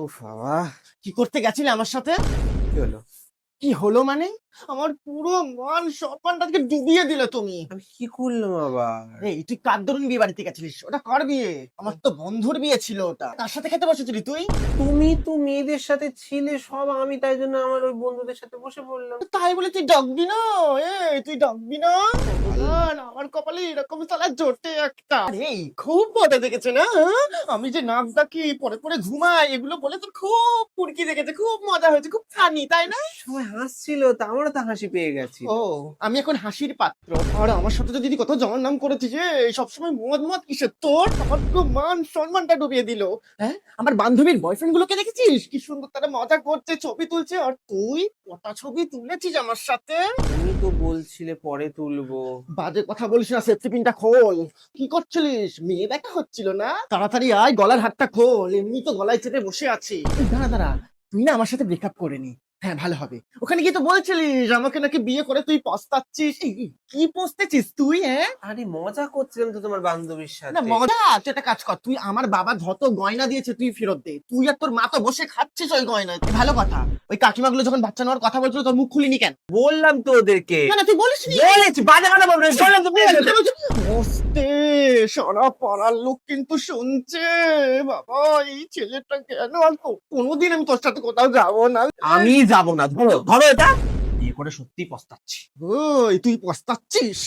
ও বাবা, কি করতে গেছিলে আমার সাথে? কি হলো? কি হলো মানে? আমার পুরো মান সম্মানটাকে ডুবিয়ে দিলে তুমি। আমি কি করলাম আবার? এই তুই কার দরুন বিয়ে বাড়িতে গেছিলিস? ওটা কার বিয়ে? আমার তো বন্ধুর বিয়ে ছিল ওটা। কার সাথে খেতে বসেছিলি তুই? তুমি তো মেয়েদের সাথে ছিলে সব, আমি তাই জন্য আমার ওই বন্ধুদের সাথে বসে পড়লাম। তাই বলে তুই ডাকবি না? এই তুই ডাকবি না? ভগবান, আমার কপালে এরকম শালা জোটে একটা। এই খুব মজা দেখেছে না? হ্যাঁ? আমি যে নাক ডাকি পরে পরে ঘুমাই এগুলো বলে তোর খুব ফুর্তি দেখেছে, খুব মজা হয়েছে, খুব ফানি তাই না? সবাই হাসছিল, তা আমারও তো হাসি পেয়ে গেছি। ও, আমি এখন হাসির পাত্র। আর আমার সাথে যদি কোথাও যাওয়ার নাম করেছিস সবসময় মদ মদ কিসের তোর? আমার পুরো মান সম্মানটা ডুবিয়ে দিল। হ্যাঁ, আমার বান্ধবীর বয়ফ্রেন্ড গুলোকে দেখেছিস কি সুন্দর তারা মজা করছে, ছবি তুলছে, আর তুই কটা ছবি তুলেছিস আমার সাথে? তুমি তো বলছিলে পরে তুলবো। বাজে কথা বলিস না, সেফটি পিনটা খোল। কি করছিলিস? মেয়ে দেখা হচ্ছিল না? তাড়াতাড়ি আয়, গলার হাতটা খোল, এমনি তো গলায় চেপে বসে আছি। দাঁড়া দাঁড়া, তুই না আমার সাথে ব্রেকআপ করে নি। হ্যাঁ ভালো হবে। ওখানে গিয়ে তো বলছিলিস আমাকে নাকি বিয়ে করে তুই পস্তাচ্ছিস। কি পস্তেছিস তুই? হ্যাঁ, আরে মজা করছিলাম তো তোমার বান্ধবীর না সাথে। মজা। তুই একটা কাজ কর, তুই আমার বাবা যত গয়না দিয়েছে তুই ফেরত দে। তুই আর তোর মা তো বসে খাচ্ছিস ওই গয়না। ভালো কথা, ওই কাকিমাগুলো যখন বাচ্চা নেওয়ার কথা বলছিল তোর মুখ খুলিনি কেন? বললাম তো ওদেরকে। না না, তুই বলিসনি। বলেছি, বাজে কথা বলবে না, বললাম তো বলেছি। বসতে সারা পাড়ার লোক কিন্তু শুনছে। বাবা, এই ছেলেটা কেন আর কোনোদিন আমি তোর সাথে কোথাও যাবো না। আমি যাব না, ধরো ধরো এটা। বিয়ে করে সত্যি পস্তাচ্ছি। ওই তুই পস্তাচ্ছিস?